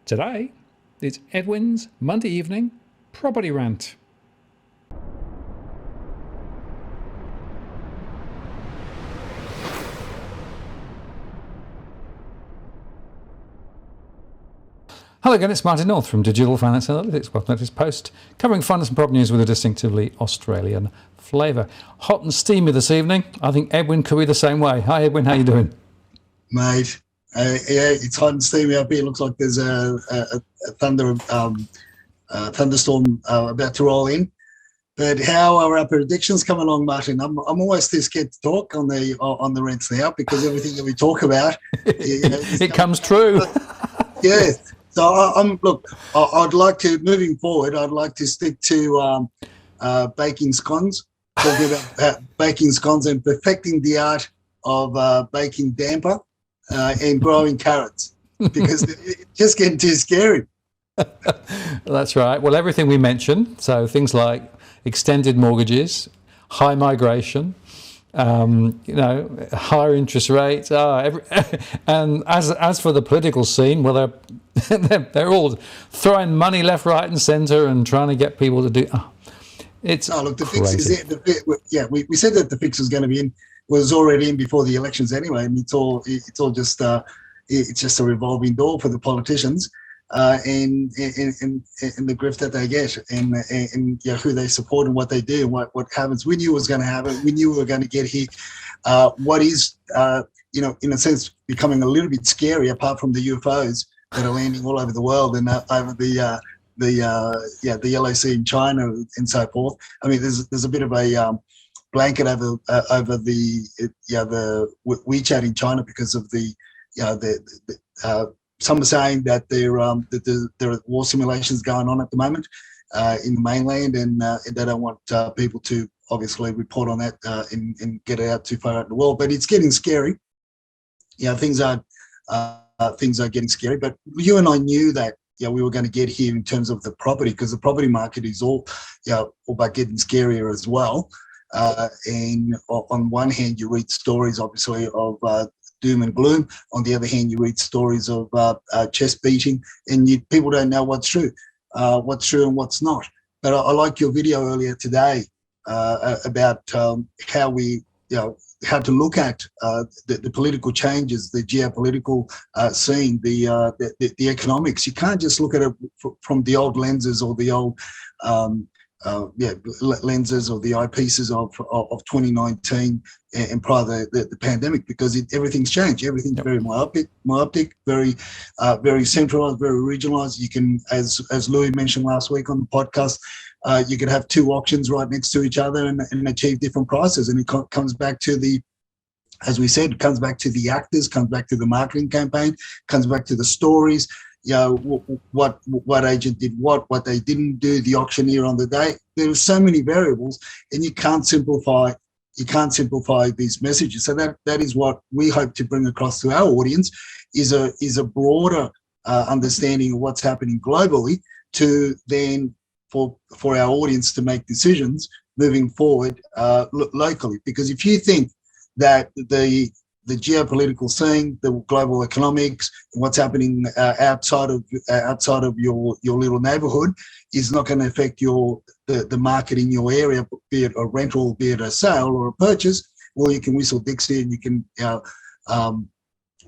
Today, it's Edwin's Monday evening property rant. Hello again, it's Martin North from Digital Finance Analytics. Welcome to this post covering finance and property news with a distinctively Australian flavour. Hot and steamy this evening. I think Edwin could be the same way. Hi Edwin, how you doing? Mate, yeah, it's hot and steamy up here. Looks like there's a thunderstorm about to roll in. But how are our predictions coming along, Martin? I'm always too scared to talk on the rents now because everything that we talk about, it comes true. Yeah. So I'd like to, moving forward, I'd like to stick to baking scones, talking about baking scones and perfecting the art of baking damper and growing carrots because it's just getting too scary. That's right. Well, everything we mentioned, so things like extended mortgages, high migration, higher interest rates, and as for the political scene, well, they're all throwing money left, right, and centre and trying to get people to do. The fix is we said that the fix was going to be in, was already in before the elections anyway, and it's all just it's just a revolving door for the politicians. And the grift that they get and who they support and what they do and what happens. We knew it was going to happen. We knew we were going to get here. What is, in a sense, becoming a little bit scary, apart from the UFOs that are landing all over the world and over the LAC in China and so forth. I mean, there's a bit of a blanket over the WeChat in China because of some are saying that there are war simulations going on at the moment in the mainland, and they don't want people to obviously report on that and get it out too far out in the world. But it's getting scary. Things are getting scary. But you and I knew that we were going to get here in terms of the property, because the property market is all about getting scarier as well. And on one hand, you read stories obviously of doom and gloom. On the other hand, you read stories of chest beating, and people don't know what's true and what's not. But I like your video earlier today about how to look at the political changes, the geopolitical scene, the economics. You can't just look at it from the old lenses or the old lenses or the eyepieces of 2019 and prior to the pandemic, because everything's changed. Everything's very myopic, very centralized, very regionalized. You can, as Louis mentioned last week on the podcast, you could have two auctions right next to each other and achieve different prices. And it comes back to as we said, it comes back to the actors, comes back to the marketing campaign, comes back to the stories. What agent did what they didn't do, the auctioneer on the day. There are so many variables, and you can't simplify these messages. So that is what we hope to bring across to our audience is a broader understanding of what's happening globally, to then for our audience to make decisions moving forward locally. Because if you think that the geopolitical scene, the global economics, what's happening outside of your little neighbourhood is not going to affect the market in your area, be it a rental, be it a sale or a purchase. Well, you can whistle Dixie and you can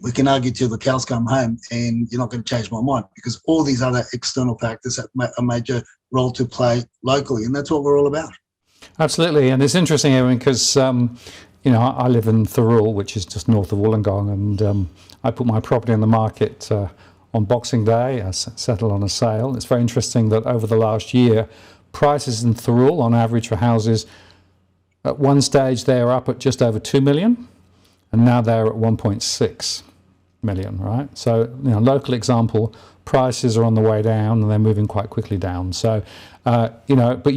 we can argue till the cows come home, and you're not going to change my mind, because all these other external factors have a major role to play locally, and that's what we're all about. Absolutely, and it's interesting, Erin, because I live in Thirroul, which is just north of Wollongong, and I put my property on the market on Boxing Day. I settled on a sale. It's very interesting that over the last year, prices in Thirroul on average for houses, at one stage they were up at just over 2 million, and now they're at 1.6 million, right? So, local example, prices are on the way down and they're moving quite quickly down. So, but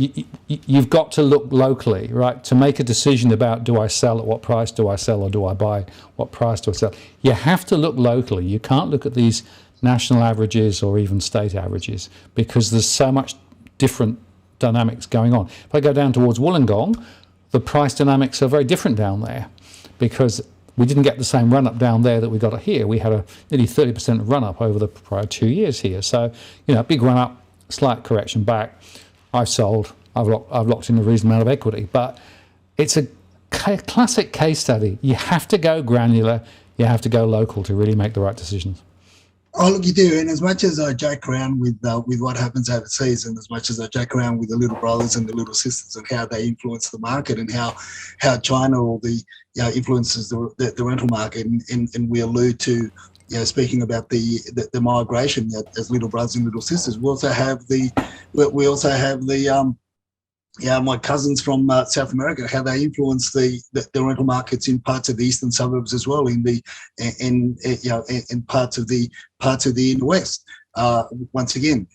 you've got to look locally, right? To make a decision about, do I sell, at what price do I sell, or do I buy, what price do I sell? You have to look locally. You can't look at these national averages or even state averages, because there's so much different dynamics going on. If I go down towards Wollongong, the price dynamics are very different down there, because we didn't get the same run up down there that we got here. We had a nearly 30% run up over the prior 2 years here. So, big run up, slight correction back. I've sold. I've locked in a reasonable amount of equity. But it's a classic case study. You have to go granular. You have to go local to really make the right decisions. Oh, look, you do. And as much as I joke around with what happens overseas, and as much as I joke around with the little brothers and the little sisters and how they influence the market, and how China or influences the rental market, and we allude to, speaking about the migration as little brothers and little sisters, we also have the my cousins from South America, how they influence the rental markets in parts of the eastern suburbs as well, in parts of the inner west. Once again,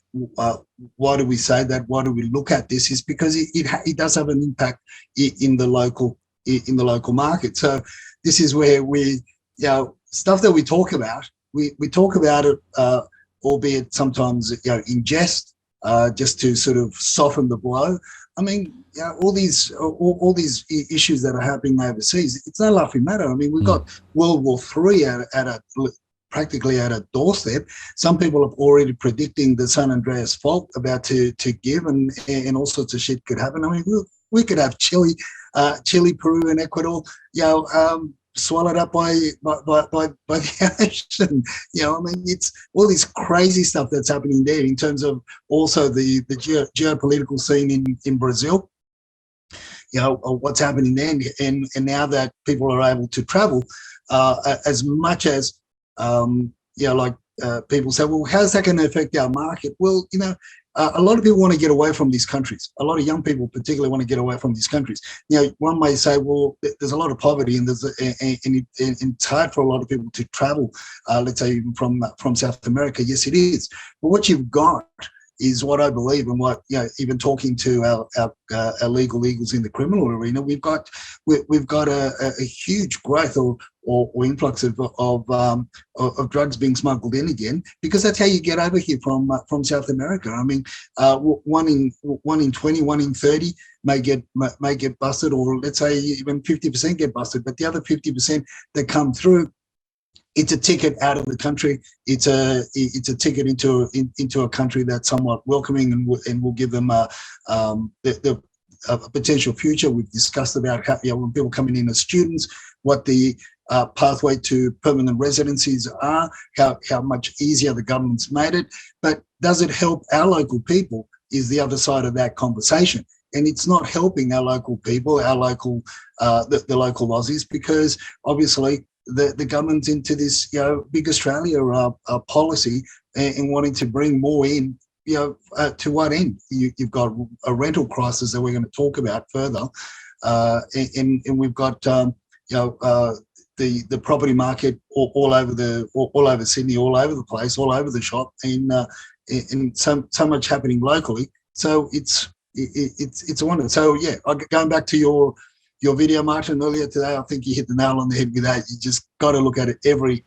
why do we say that? Why do we look at this? Is because it does have an impact in the local market. So this is where stuff that we talk about. We talk about it, albeit sometimes in jest, just to sort of soften the blow. I mean, all these issues that are happening overseas, it's no laughing matter. I mean, we've got World War III practically at a doorstep. Some people are already predicting the San Andreas fault about to give, and all sorts of shit could happen. I mean, we could have Chile, Peru, and Ecuador, swallowed up by the ocean. I mean, it's all this crazy stuff that's happening there in terms of also the geopolitical scene in Brazil. What's happening there, and now that people are able to travel, as much as people say, well, how's that going to affect our market? Well, a lot of people want to get away from these countries. A lot of young people particularly want to get away from these countries. One may say, well, there's a lot of poverty, and it's hard for a lot of people to travel, let's say even from South America. Yes, it is. But what you've got is what I believe, and what even talking to our legal eagles in the criminal arena, we've got a huge growth or influx of drugs being smuggled in again, because that's how you get over here from South America. I mean, 1 in 20, 1 in 30 may get busted, or let's say even 50% get busted, but the other 50% that come through, it's a ticket out of the country. It's a ticket into a country that's somewhat welcoming and will give them a potential future. We've discussed about how, when people coming in as students, what the pathway to permanent residencies are, how much easier the government's made it. But does it help our local people is the other side of that conversation. And it's not helping our local people, the local Aussies, because obviously the government's into this, big Australia policy and wanting to bring more in, to what end? You've got a rental crisis that we're going to talk about further, and we've got the property market all over Sydney, all over the place, all over the shop, and so much happening locally. So it's a wonder. So yeah, going back to your video, Martin, earlier today, I think you hit the nail on the head with that. You just got to look at it every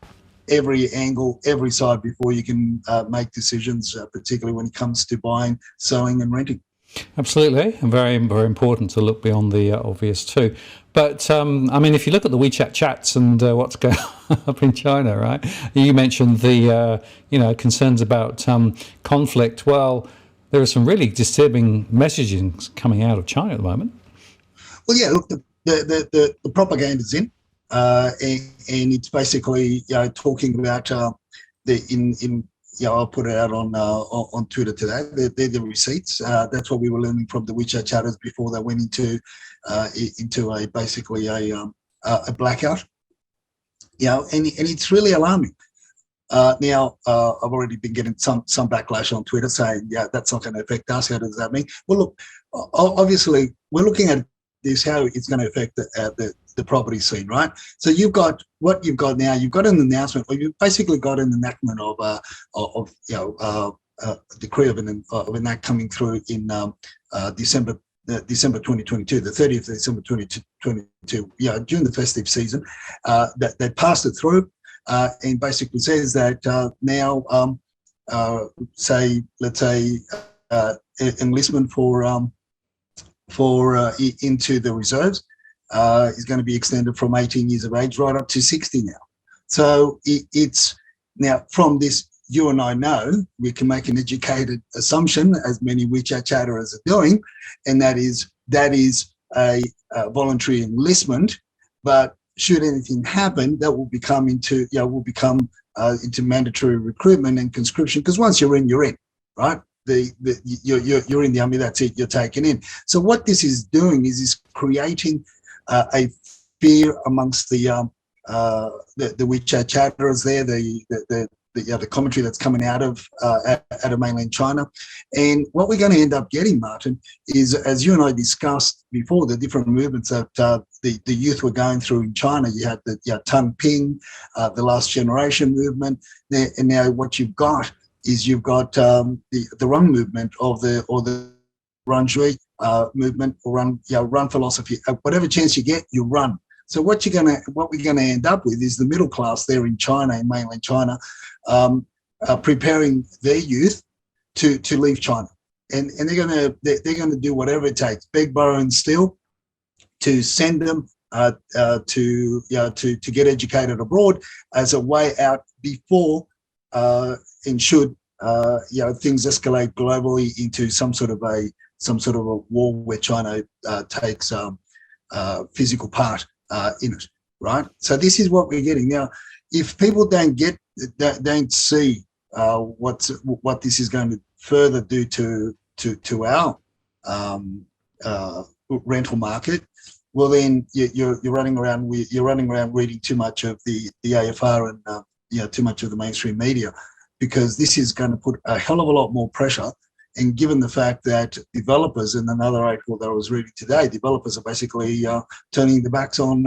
angle, every side before you can make decisions, particularly when it comes to buying, selling, and renting. Absolutely, and very, very important to look beyond the obvious too. But I mean, if you look at the WeChat chats and what's going up in China, right? You mentioned the concerns about conflict. Well, there are some really disturbing messaging coming out of China at the moment. Well, yeah, look, the propaganda's in, and it's basically talking about I'll put it out on Twitter today. They're the receipts. That's what we were learning from the WeChat chatters before they went into a blackout. And it's really alarming. Now, I've already been getting some backlash on Twitter saying, that's not going to affect us. How does that mean? Well, look, obviously, we're looking at this, how it's going to affect the property scene, right? So you've got what you've got now. You've got an announcement, or you've basically got an enactment of a decree of an act coming through in December 2022, the 30th of December 2022. During the festive season, that they passed it through, and basically says that now, let's say enlistment for into the reserves is going to be extended from 18 years of age right up to 60 now. So it's now from this, you and I know we can make an educated assumption, as many WeChat chatterers are doing, and that is a voluntary enlistment. But should anything happen, that will become into mandatory recruitment and conscription. Because once you're in, right? You're in the army. That's it. You're taken in. So what this is doing is creating a fear amongst the WeChat chatterers there, the commentary that's coming out of mainland China. And what we're going to end up getting, Martin, is, as you and I discussed before, the different movements that the youth were going through in China. You had the Tang Ping, the last generation movement, and now what you've got is the run movement or the run shui movement, or run philosophy. Whatever chance you get, you run. So what we're gonna end up with is the middle class there in China, in mainland China, preparing their youth to leave China, and they're gonna do whatever it takes, beg, borrow, and steal, to send them to get educated abroad as a way out before and should things escalate globally into some sort of a war where China takes physical part in it, right? So this is what we're getting now. If people don't see what this is going to further do to our rental market, well then you're running around reading too much of the AFR and too much of the mainstream media, because this is going to put a hell of a lot more pressure. And given the fact that developers, in another article that I was reading today, developers are basically turning their backs on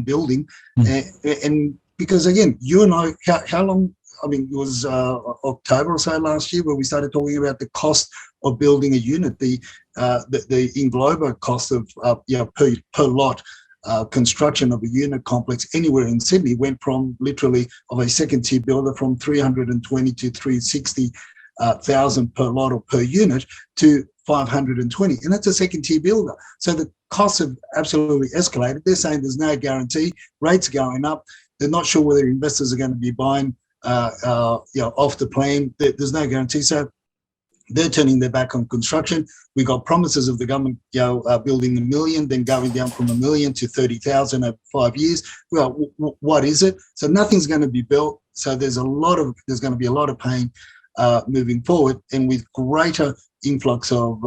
building, and because again, you and I, how long? I mean, it was October or so last year where we started talking about the cost of building a unit, the engloba cost of per lot. Construction of a unit complex anywhere in Sydney went from literally of a second tier builder from 320 to 360,000 per lot or per unit to 520, and that's a second tier builder. So the costs have absolutely escalated. They're saying there's no guarantee, rates going up. They're not sure whether investors are going to be buying off the plan. There's no guarantee. So they're turning their back on construction. We got promises of the government, building 1 million, then going down from 1 million to 30,000 over 5 years. Well, what is it? So nothing's going to be built. So there's going to be a lot of pain moving forward, and with greater influx of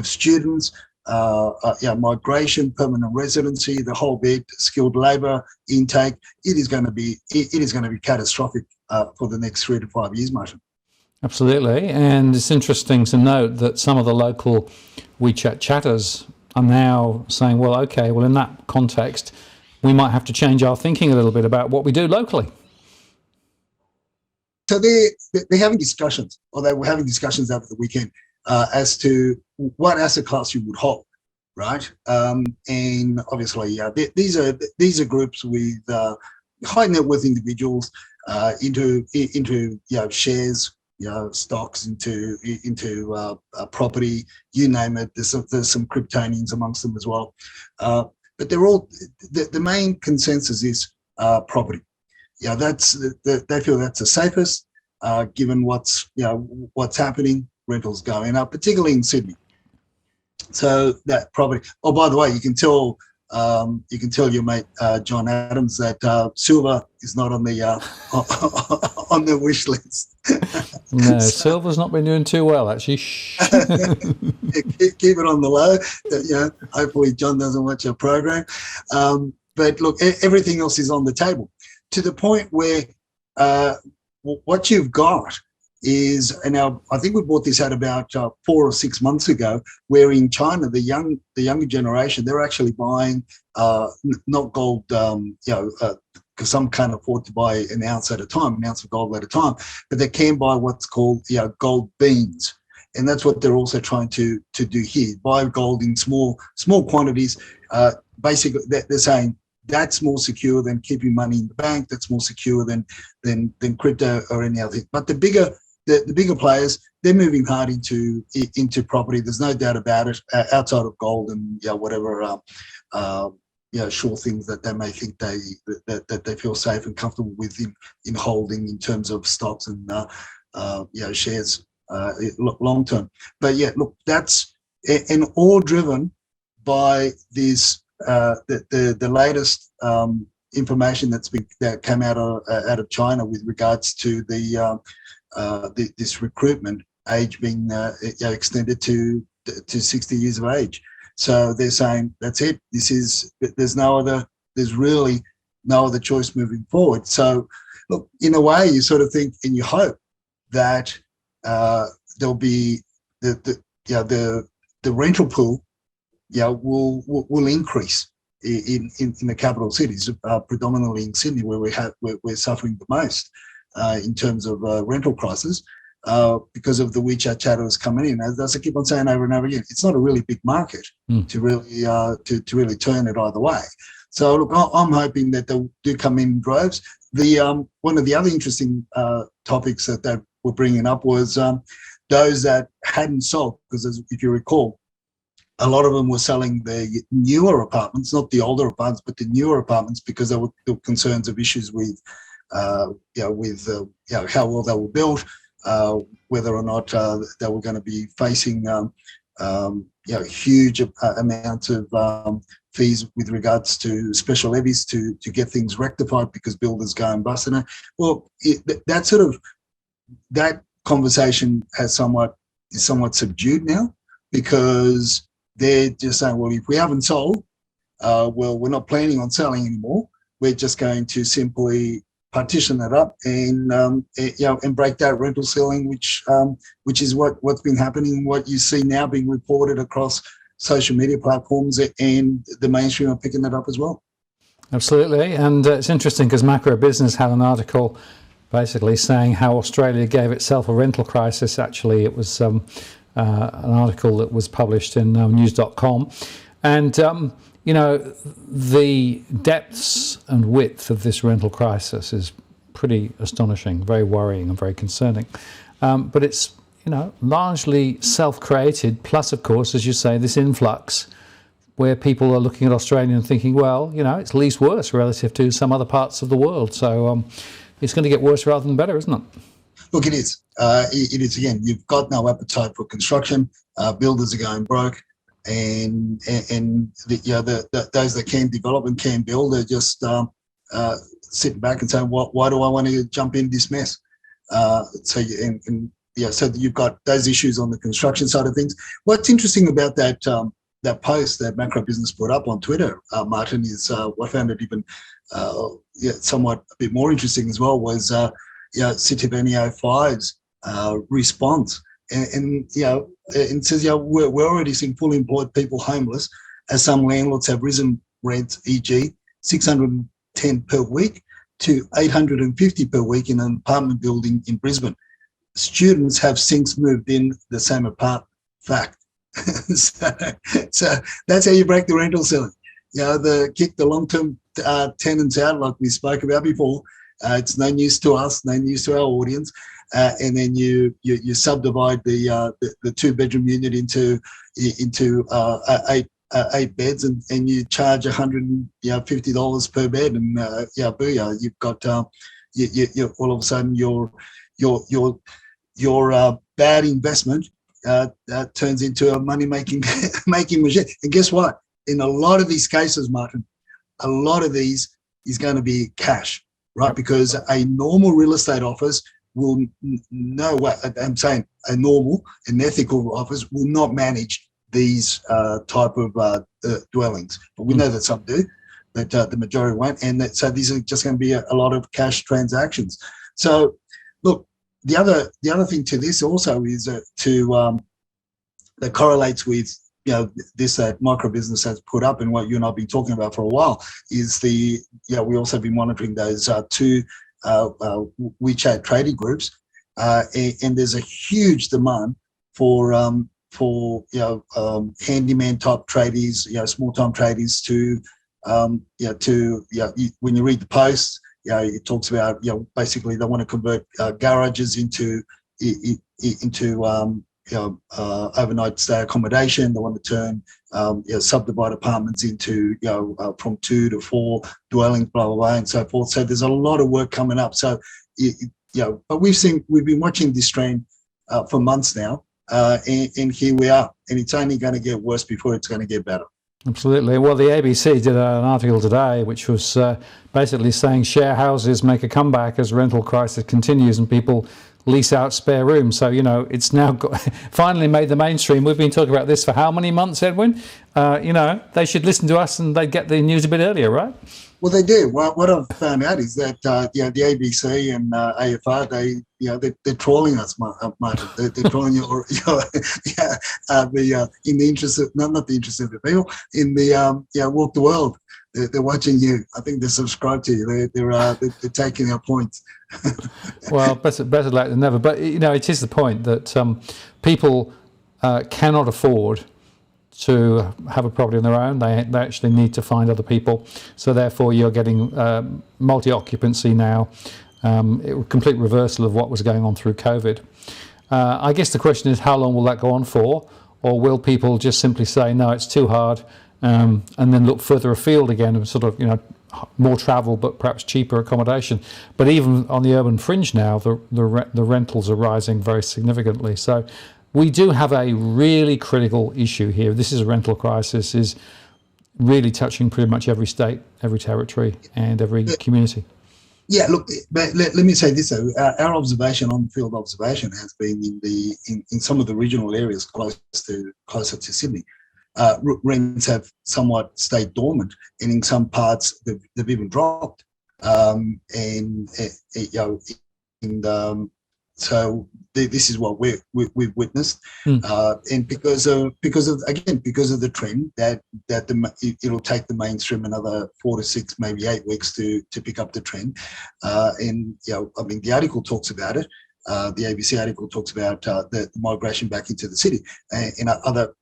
students, migration, permanent residency, the whole bit, skilled labour intake. It is going to be catastrophic for the next 3 to 5 years, Martin. Absolutely. And it's interesting to note that some of the local WeChat chatters are now saying, well, okay, well, in that context, we might have to change our thinking a little bit about what we do locally. So they're having discussions, or they were having discussions over the weekend as to what asset class you would hold, right? And obviously, these are groups with high net worth individuals into shares, stocks, into property, you name it. There's some Kryptonians amongst them as well, but they're all the main consensus is property. They feel that's the safest, given what's happening. Rentals going up, particularly in Sydney. So that property. Oh, by the way, you can tell your mate John Adams that silver is not on the on the wish list. No, silver's not been doing too well, actually. Keep it on the low. Hopefully John doesn't watch our program. But look, everything else is on the table, to the point where what you've got is, and now I think we brought this out about 4 or 6 months ago, where in China the younger generation, they're actually buying not gold, because some can't afford to buy an ounce of gold at a time, but they can buy what's called gold beans, and that's what they're also trying to do here. Buy gold in small quantities. Basically, they're saying that's more secure than keeping money in the bank. That's more secure than crypto or any other thing. But the bigger players, they're moving hard into property. There's no doubt about it. Outside of gold and whatever sure things that they may think that they feel safe and comfortable with in holding in terms of stocks and shares long term. But yeah, look, that's and all driven by this the latest information that came out of China with regards to this recruitment age being extended to 60 years of age. So they're saying that's it. There's really no other choice moving forward. So look, in a way, you sort of think and you hope that there'll be the rental pool will increase in the capital cities, predominantly in Sydney, where we're suffering the most in terms of rental prices. Because of the WeChat chatters coming in, as I keep on saying over and over again, it's not a really big market to really turn it either way. So look, I'm hoping that they do come in droves. The one of the other interesting topics that were bringing up was those that hadn't sold, because if you recall, a lot of them were selling the newer apartments, not the older apartments, but the newer apartments, because there were concerns of issues with how well they were built. Whether or not they were going to be facing huge amounts of fees with regards to special levies to get things rectified because builders go and bust. Well, that conversation is somewhat subdued now, because they're just saying, well, if we haven't sold, we're not planning on selling anymore. We're just going to simply partition that up and break that rental ceiling, which is what's been happening, what you see now being reported across social media platforms, and the mainstream are picking that up as well. Absolutely. And it's interesting because Macro Business had an article basically saying how Australia gave itself a rental crisis. Actually, it was an article that was published in news.com, and the depths and width of this rental crisis is pretty astonishing, very worrying and very concerning. But it's, largely self-created, plus, of course, as you say, this influx where people are looking at Australia and thinking, well, it's least worse relative to some other parts of the world. So it's going to get worse rather than better, isn't it? Look, it is. It is, again, you've got no appetite for construction. Builders are going broke. And those that can develop and can build are just sitting back and saying, why do I want to jump in this mess? So you've got those issues on the construction side of things. What's interesting about that post that Macro Business put up on Twitter, Martin, is what I found it even somewhat a bit more interesting as well was Citibank 5's response. And says, we're already seeing fully employed people homeless, as some landlords have risen rents, e.g. $610 per week to $850 per week in an apartment building in Brisbane. Students have since moved in the same apartment. Fact. so that's how you break the rental ceiling. Kick the long-term tenants out, like we spoke about before. It's no news to us, no news to our audience. And then you subdivide the two-bedroom unit into 8 beds, and you charge $150 per bed, and booyah! You've got all of a sudden your bad investment turns into a money-making machine. And guess what? In a lot of these cases, Martin, a lot of these is going to be cash, right? Because a normal real estate office will I'm saying a normal and ethical office will not manage these type of dwellings. But we know that some do, but the majority won't. And so these are just going to be a lot of cash transactions. So look, the other thing to this also is that correlates with this that Micro Business has put up, and what you and I have been talking about for a while is we also have been monitoring those two WeChat trading groups, and there's a huge demand for handyman type tradies, small time tradies when you read the posts, it talks about basically they want to convert garages into overnight stay accommodation. They want to turn subdivide apartments into from 2 to 4 dwellings, blah blah blah, and so forth. So there's a lot of work coming up. So but we've been watching this trend for months now, and here we are, and it's only going to get worse before it's going to get better. Absolutely. Well, the ABC did an article today which was basically saying share houses make a comeback as rental crisis continues and people lease out spare rooms. So, it's now finally made the mainstream. We've been talking about this for how many months, Edwin? They should listen to us and they'd get the news a bit earlier, right? Well, they do. What I've found out is that the ABC and AFR, they're trolling us, Martin. They're trolling in the interest of not the interest of the people, in the walk the world. They're watching you. I think they're subscribed to you. They're taking our points. Well, better late than never. But it is the point that people cannot afford to have a property on their own. They actually need to find other people. So therefore, you're getting multi-occupancy now. Complete reversal of what was going on through COVID. I guess the question is, how long will that go on for? Or will people just simply say, no, it's too hard, and then look further afield again and sort of, more travel, but perhaps cheaper accommodation. But even on the urban fringe now, the rentals are rising very significantly. So we do have a really critical issue here. This is a rental crisis, is really touching pretty much every state, every territory, and every community. Yeah, look, but let me say this though. Our observation, on-field observation, has been in some of the regional areas closer to Sydney. Rents have somewhat stayed dormant, and in some parts they've even dropped. So this is what we've witnessed, and because of the trend that it'll take the mainstream another 4 to 6, maybe 8 weeks to pick up the trend. The article talks about it. The ABC article talks about the migration back into the city, and other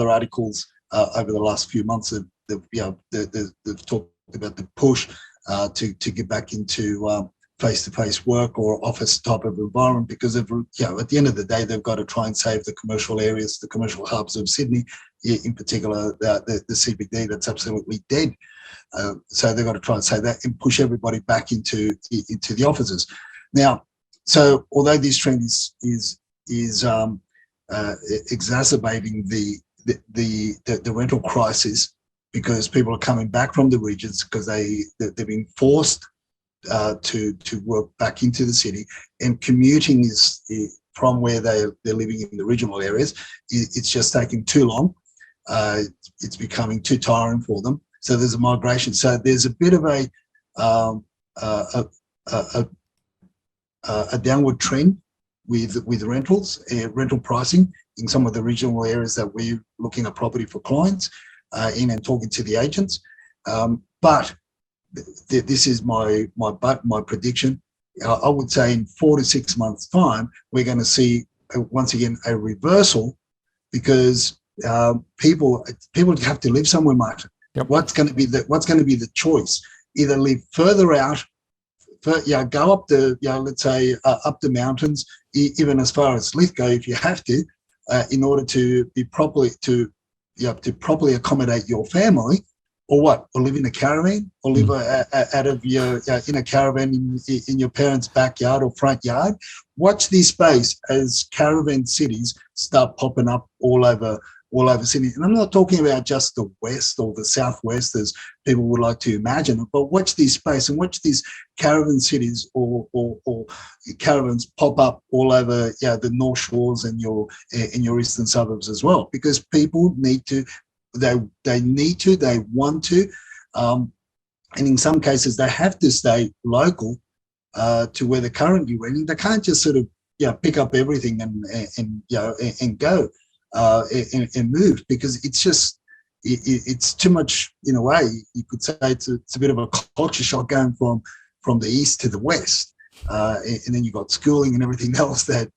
articles over the last few months they've talked about the push to get back into face-to-face work or office type of environment, because at the end of the day they've got to try and save the commercial areas, the commercial hubs of Sydney, in particular the CBD that's absolutely dead. So they've got to try and save that and push everybody back into the offices. Now, so although this trend is exacerbating the rental crisis, because people are coming back from the regions because they've been forced to work back into the city, and commuting is from where they're living in the regional areas, it's just taking too long. It's becoming too tiring for them. So there's a migration. So there's a bit of a downward trend with rentals, rental pricing in some of the regional areas that we're looking at property for clients in and talking to the agents. But this is my prediction. I would say in 4 to 6 months' time, we're going to see once again a reversal, because people have to live somewhere, Martin. Yep. What's going to be the choice? Either live further out, go up the let's say up the mountains, even as far as Lithgow if you have to, in order to be properly properly accommodate your family, or what? Or live in a caravan, or live out of in a caravan in your parents' backyard or front yard. Watch this space as caravan cities start popping up all over Sydney. And I'm not talking about just the west or the southwest, as people would like to imagine, but watch this space and watch these caravan cities or caravans pop up all over the North Shores and your eastern suburbs as well, because people need to. They want to, and in some cases they have to stay local to where they're currently renting. They can't just sort of pick up everything and go and move, because it's just it's too much. In a way, you could say it's a bit of a culture shock going from the east to the west, and then you've got schooling and everything else that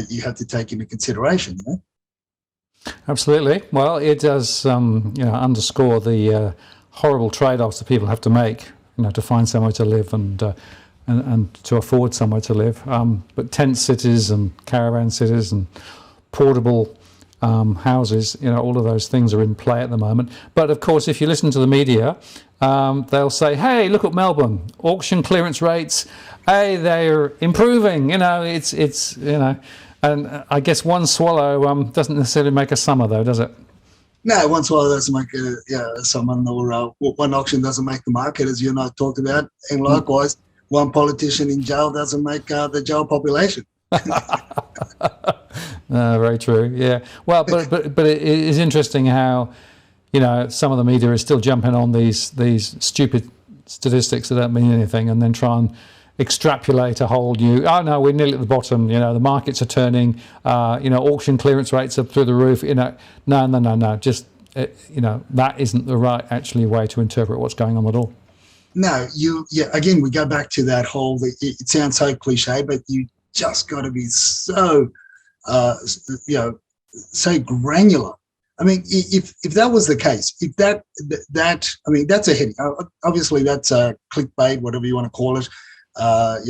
you have to take into consideration. Absolutely. Well, it does underscore the horrible trade-offs that people have to make, to find somewhere to live and to afford somewhere to live. But tent cities and caravan cities and portable houses, all of those things are in play at the moment. But of course, if you listen to the media, they'll say, hey, look at Melbourne, auction clearance rates, hey, they're improving, and I guess one swallow doesn't necessarily make a summer though, does it? No, one swallow doesn't make someone, or one auction doesn't make the market, as you and I talked about. And likewise, one politician in jail doesn't make the jail population. Very true. Yeah. Well, but it is interesting how, some of the media is still jumping on these stupid statistics that don't mean anything, and then try and extrapolate a whole new. Oh no, we're nearly at the bottom. The markets are turning. Auction clearance rates are through the roof. No. Just that isn't the right actually way to interpret what's going on at all. No, again, we go back to that whole. It sounds so cliche, but you just got to be so, so granular. I mean, if that was the case, if that I mean, that's a heading. Obviously, that's a clickbait, whatever you want to call it. We're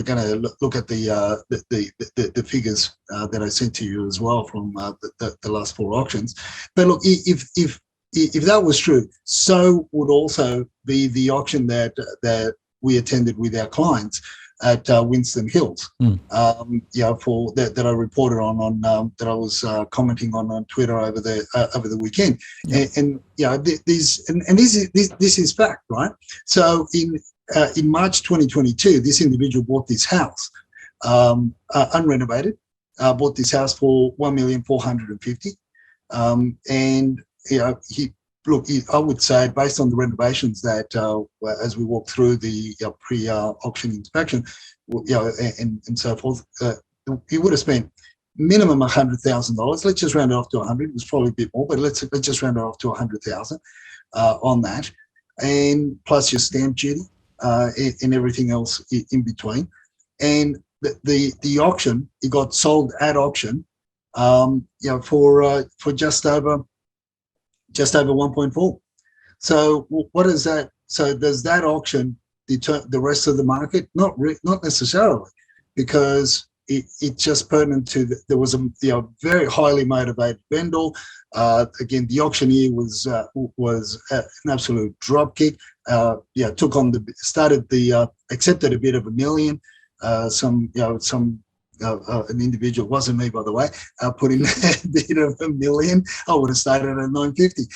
going to look at the figures that I sent to you as well from the last 4 auctions. But look, if that was true, so would also be the auction that we attended with our clients at Winston Hills, for that I reported on that I was commenting on Twitter over the weekend, and this is fact, right? So in March 2022, this individual bought this house, unrenovated, bought this house for $1,450,000, and I would say, based on the renovations that, as we walk through the pre-auction inspection, and so forth, he would have spent minimum $100,000. Let's just round it off to 100. It was probably a bit more, but let's just round it off to 100,000 on that, and plus your stamp duty and everything else in between. And the auction, it got sold at auction, for just over 1.4. So what is that? So does that auction deter the rest of the market? Not necessarily, because it's just pertinent to there was a very highly motivated vendor. Again, the auctioneer was an absolute dropkick. Accepted a bid of $1 million. An individual, wasn't me by the way, put in a bid of $1 million. I would have started at 950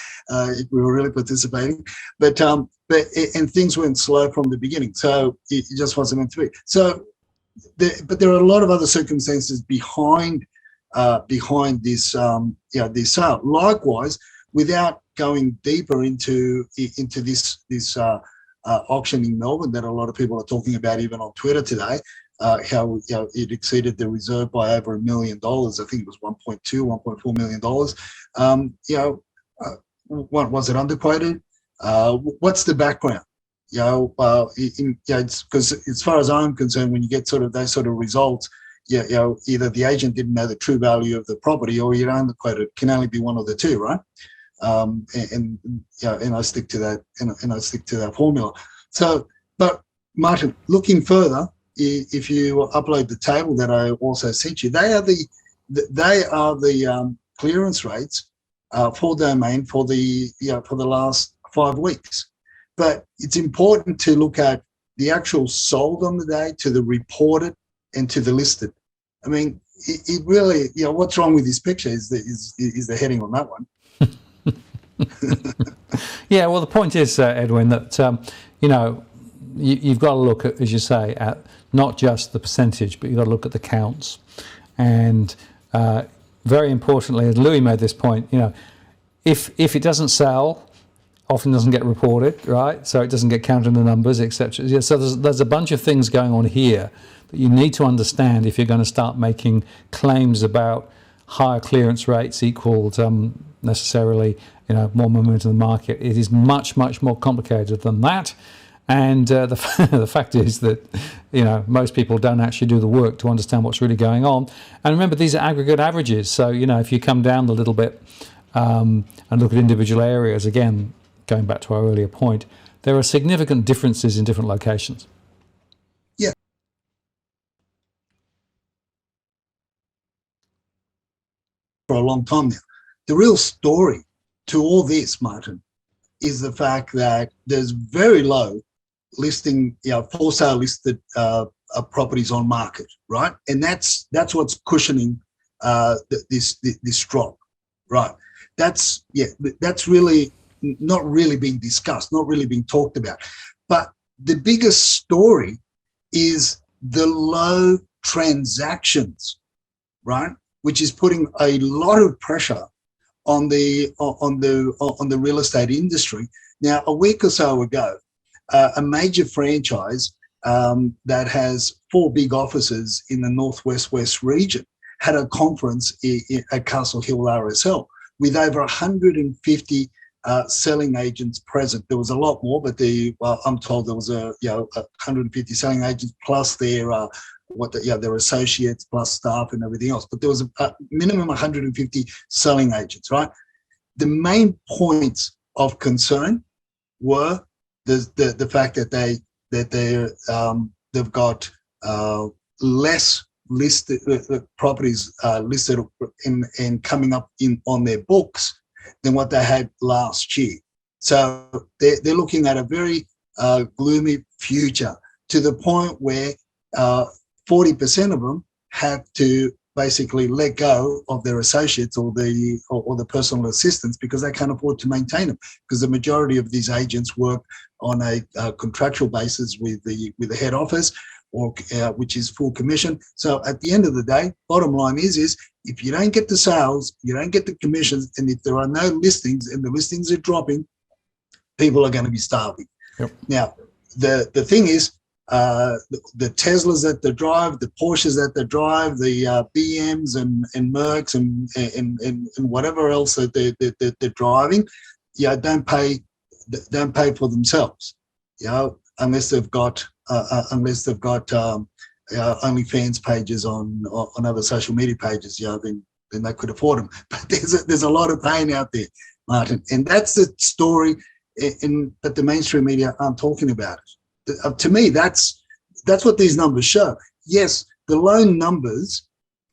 if we were really participating. But things went slow from the beginning, so it just wasn't meant to be. So, but there are a lot of other circumstances behind this this sale. Likewise, without going deeper into this auction in Melbourne that a lot of people are talking about, even on Twitter today. How it exceeded the reserve by over $1 million. I think it was $1.4 million. What was it underquoted? What's the background? It's because as far as I'm concerned, when you get sort of those sort of results, either the agent didn't know the true value of the property, or you underquoted. It can only be one of the two, right? And I stick to that, and I stick to that formula. So, but Martin, looking further. If you upload the table that I also sent you, they are the clearance rates for domain for the last 5 weeks. But it's important to look at the actual sold on the day, to the reported, and to the listed. I mean, it really, what's wrong with this picture is the heading on that one. Yeah, well, the point is, Edwin, that you've got to look at, as you say, at not just the percentage, but you've got to look at the counts. And very importantly, as Louis made this point, if it doesn't sell, often doesn't get reported, right? So it doesn't get counted in the numbers, etc. Yeah, so there's a bunch of things going on here that you need to understand if you're going to start making claims about higher clearance rates equaled necessarily more momentum in the market. It is much, much more complicated than that. And the fact is that most people don't actually do the work to understand what's really going on. And remember, these are aggregate averages. So if you come down a little bit and look at individual areas, again, going back to our earlier point, there are significant differences in different locations. for a long time now. The real story to all this, Martin, is the fact that there's very low listing, for sale listed properties on market, right? And that's what's cushioning this drop, right? That's really not really being discussed, not really being talked about. But the biggest story is the low transactions, right? Which is putting a lot of pressure on the real estate industry. Now, a week or so ago, a major franchise that has 4 big offices in the West region had a conference at Castle Hill RSL with over 150 selling agents present. There was a lot more, but I'm told there was 150 selling agents plus their associates plus staff and everything else. But there was a minimum 150 selling agents, right? The main points of concern were the fact that they've got less listed properties listed and coming up on their books than what they had last year. So they're looking at a very gloomy future, to the point where 40% of them have to basically let go of their associates or the personal assistants because they can't afford to maintain them, because the majority of these agents work on a contractual basis with the head office, or which is full commission. So at the end of the day, bottom line is if you don't get the sales, you don't get the commissions, and if there are no listings and the listings are dropping, people are going to be starving. Yep. Now, the thing is, the Teslas that they drive, the Porsches that they drive, the BMs and Mercs and whatever else that they're driving, don't pay for themselves, unless they've got OnlyFans pages on other social media pages, then they could afford them. But there's a lot of pain out there, Martin, and that's the story. But the mainstream media aren't talking about it. To me, that's what these numbers show. Yes, the low numbers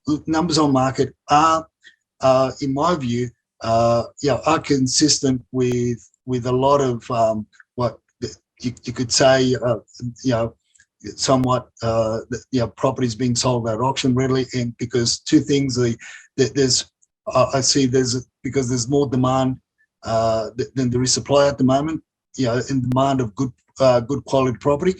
on market are, in my view, are consistent with a lot of what you could say, somewhat, properties being sold at auction readily, and because two things, because there's more demand than there is supply at the moment, in demand of good quality property,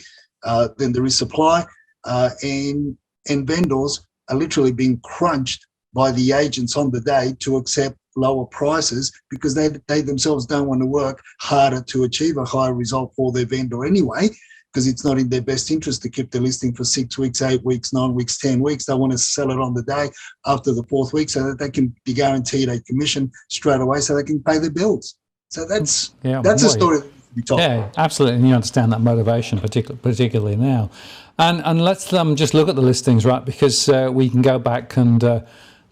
then there is supply, and vendors are literally being crunched by the agents on the day to accept lower prices, because they themselves don't want to work harder to achieve a higher result for their vendor anyway, because it's not in their best interest to keep the listing for 6 weeks, 8 weeks, 9 weeks, 10 weeks. They want to sell it on the day after the 4th week so that they can be guaranteed a commission straight away so they can pay their bills. So that's a story that needs to be told. Yeah, absolutely. And you understand that motivation, particularly now. And let's just look at the listings, right? Because we can go back and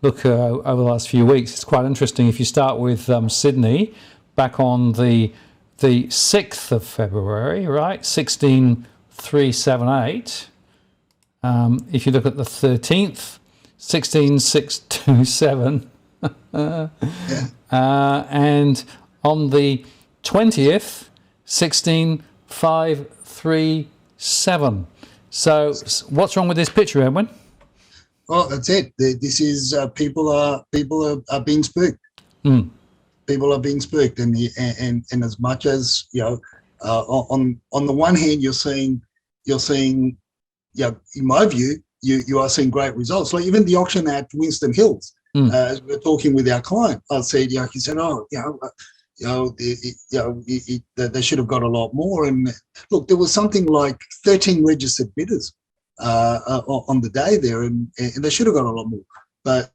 look over the last few weeks. It's quite interesting. If you start with Sydney, back on the 6th of February, right? 16,378. If you look at the 13th, 16,627. And on the 20th, 16,537. So what's wrong with this picture, Edwin? Well, that's it. This is people are being spooked. Mm. People are being spooked, and as much as on the one hand, you're seeing, in my view, you are seeing great results. Like even the auction at Winston Hills, as we're talking with our client, I said, he said, they should have got a lot more. And look, there was something like 13 registered bidders on the day there, and they should have got a lot more. But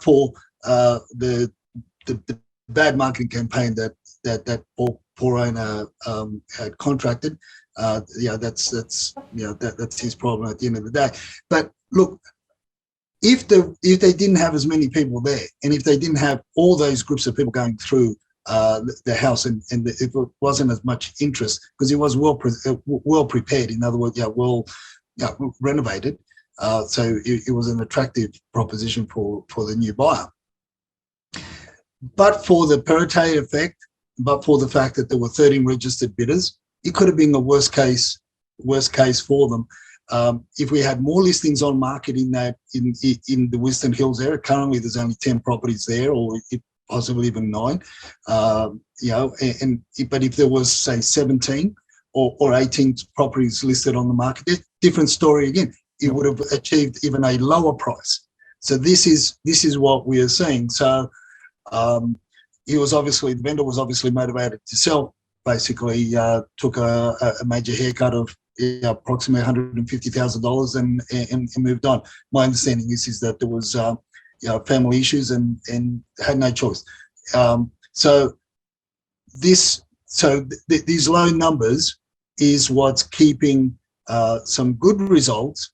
for the bad marketing campaign that poor owner had contracted, that's his problem at the end of the day. But look, if they didn't have as many people there, and if they didn't have all those groups of people going through the house, and if it wasn't as much interest, because it was well prepared, in other words, renovated, so it was an attractive proposition for the new buyer. but for the Perrottet effect, but for the fact that there were 13 registered bidders, it could have been a worst case for them. If we had more listings on market in the Winston Hills area, currently there's only 10 properties there, or possibly even 9. But if there was, say, 17 or 18 properties listed on the market, different story again. It would have achieved even a lower price. So this is what we are seeing. So the vendor was obviously motivated to sell. Basically, took a major haircut of approximately $150,000 and moved on. My understanding is that there was family issues and had no choice. These low numbers is what's keeping some good results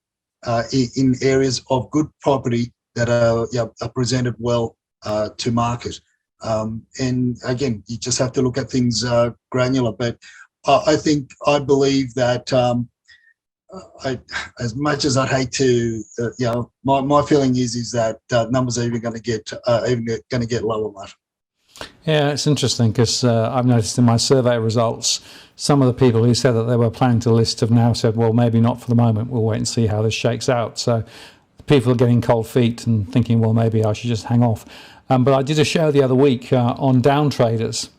in areas of good property that are presented well to market. And again, you just have to look at things granular. But I believe that as much as I'd hate to, my feeling is that numbers are even going to get lower, Matt. Yeah, it's interesting because I've noticed in my survey results, some of the people who said that they were planning to list have now said, well, maybe not for the moment. We'll wait and see how this shakes out. So people are getting cold feet and thinking, well, maybe I should just hang off. But I did a show the other week on down traders,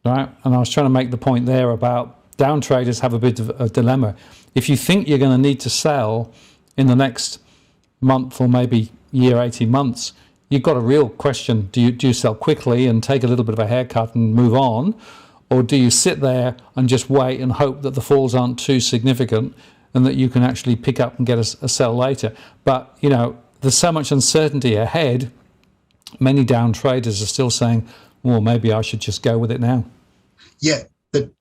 right? And I was trying to make the point there about down traders have a bit of a dilemma. If you think you're going to need to sell in the next month or maybe year, 18 months, you've got a real question. Do you sell quickly and take a little bit of a haircut and move on? Or do you sit there and just wait and hope that the falls aren't too significant and that you can actually pick up and get a sell later? But, there's so much uncertainty ahead. Many down traders are still saying, well, maybe I should just go with it now. Yeah, but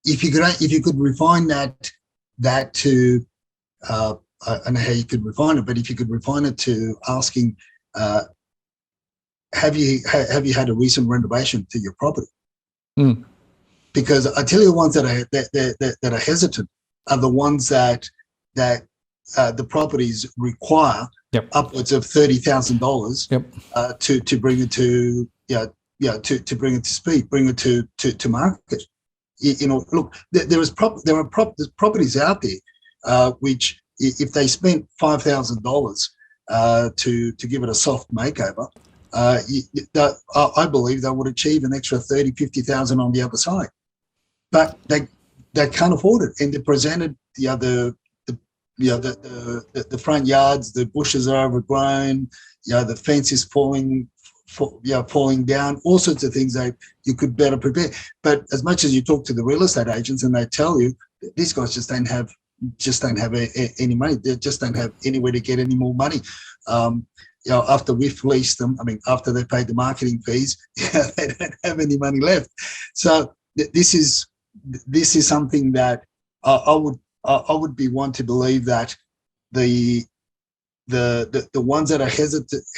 if you could refine that to, I don't know how you could refine it, but if you could refine it to asking, have you had a recent renovation to your property? Mm. Because I tell you, the ones that are hesitant are the ones that the properties require upwards of $30,000 to bring it to to bring it to speed, bring it to market. Look, there's properties out there which, if they spent $5,000 to give it a soft makeover, I believe they would achieve an extra $30,000-$50,000 on the other side, but they can't afford it, and they're presented the front yards, the bushes are overgrown, the fence is falling down, all sorts of things that you could better prepare. But as much as you talk to the real estate agents and they tell you these guys just don't have any money, they just don't have anywhere to get any more money. After we've fleeced them, after they paid the marketing fees, they don't have any money left. So this is something that I would be one to believe that the ones that are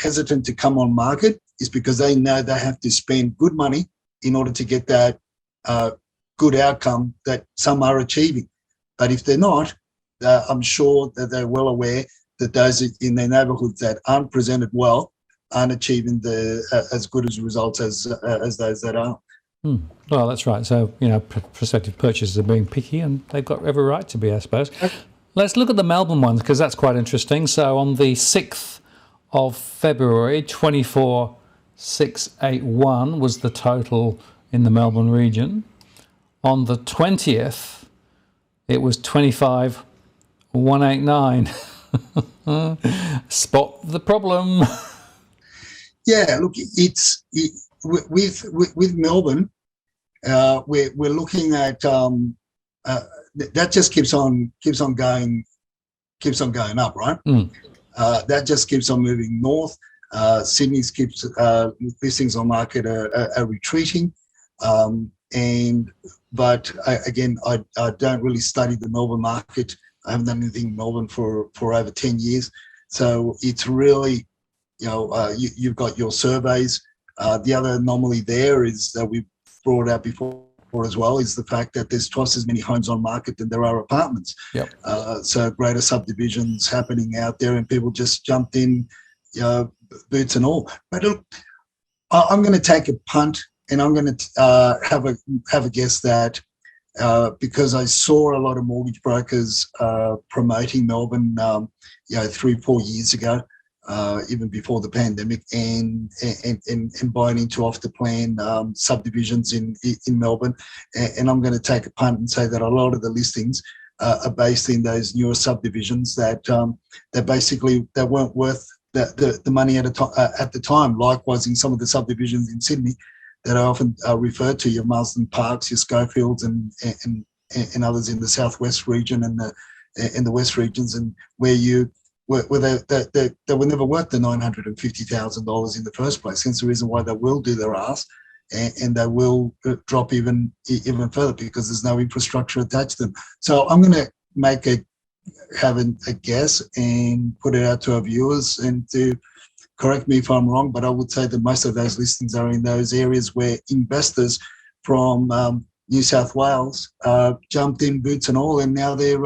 hesitant to come on market is because they know they have to spend good money in order to get that good outcome that some are achieving. But if they're not, I'm sure that they're well aware that those in their neighbourhoods that aren't presented well aren't achieving as good as results as those that are. Well, that's right. So, prospective purchasers are being picky, and they've got every right to be, I suppose. Let's look at the Melbourne ones, because that's quite interesting. So on the 6th of February, 24,681 was the total in the Melbourne region. On the 20th, it was 25,189. Spot the problem. Yeah, look, with Melbourne, we're looking at that just keeps on going up, right? That just keeps on moving north. Sydney's keeps listings on market are retreating, but again, I don't really study the Melbourne market. I haven't done anything in Melbourne for over 10 years, so it's really, you've got your surveys. The other anomaly there is that we've brought out before as well is the fact that there's twice as many homes on market than there are apartments. So greater subdivisions happening out there, and people just jumped in, boots and all. But look, I'm going to take a punt, and I'm going to have a guess that because I saw a lot of mortgage brokers promoting Melbourne, 3-4 years ago, even before the pandemic, and buying into off the plan subdivisions in Melbourne. And I'm going to take a punt and say that a lot of the listings are based in those newer subdivisions that basically that weren't worth the money at the time. Likewise, in some of the subdivisions in Sydney that I often refer to, your Marsden Parks, your Schofields, and others in the southwest region and the west regions, and where they were never worth the $950,000 in the first place. Hence the reason why they will do their ass, and they will drop even further because there's no infrastructure attached to them. So I'm going to have a guess and put it out to our viewers, and to correct me if I'm wrong, but I would say that most of those listings are in those areas where investors from New South Wales jumped in boots and all, and now they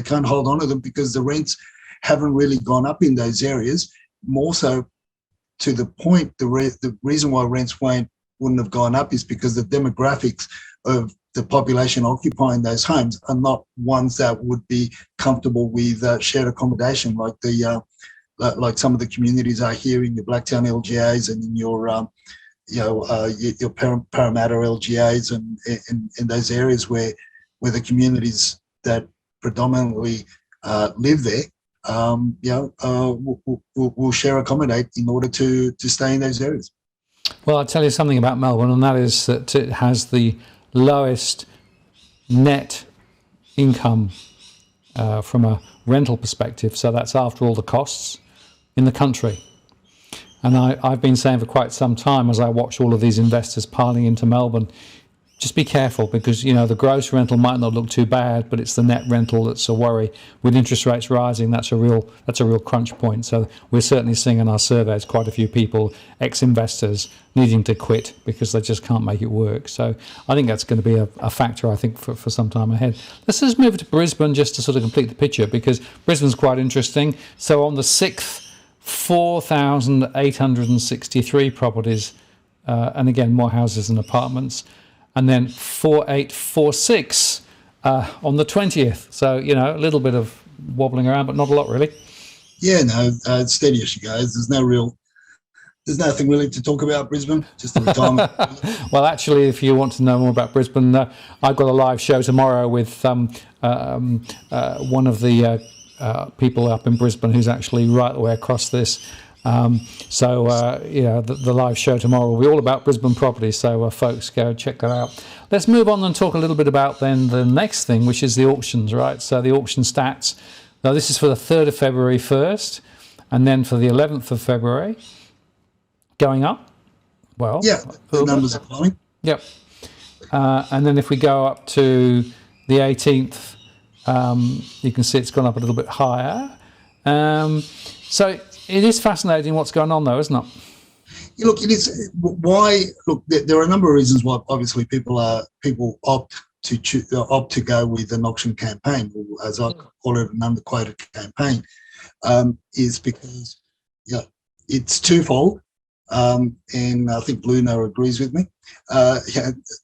can't hold on to them because the rents haven't really gone up in those areas. More so to the point, the reason why rents wouldn't have gone up is because the demographics of the population occupying those homes are not ones that would be comfortable with shared accommodation, like some of the communities are here in your Blacktown LGAs and in your Parramatta LGAs and those areas where the communities that predominantly live there, will share accommodate in order to stay in those areas. Well, I'll tell you something about Melbourne, and that is that it has the lowest net income from a rental perspective. So that's after all the costs in the country. And I've been saying for quite some time, as I watch all of these investors piling into Melbourne, just be careful, because the gross rental might not look too bad, but it's the net rental that's a worry. With interest rates rising, that's a real crunch point. So we're certainly seeing in our surveys quite a few people, ex-investors, needing to quit because they just can't make it work. So I think that's going to be a factor, I think, for some time ahead. Let's just move to Brisbane just to sort of complete the picture, because Brisbane's quite interesting. So on the 6th, 4,863 properties, and again, more houses and apartments. And then 4,846 on the 20th. So, a little bit of wobbling around, but not a lot really. Yeah, no, it's steady as she goes. There's nothing really to talk about Brisbane, just the retirement. Well, actually, if you want to know more about Brisbane, I've got a live show tomorrow with one of the people up in Brisbane who's actually right the way across this. The live show tomorrow will be all about Brisbane property, so folks, go check that out. Let's move on and talk a little bit about then the next thing, which is the auctions, right? So the auction stats. Now this is for the 3rd of February first, and then for the 11th of February, going up. Well, yeah, the numbers are climbing. Yep. And then if we go up to the 18th, you can see it's gone up a little bit higher. So it is fascinating what's going on, though, isn't it? Yeah, look, it is. Why? Look, there are a number of reasons why. Obviously, people opt to go with an auction campaign, or as I call it, an underquoted campaign, is because it's twofold, and I think Luna agrees with me.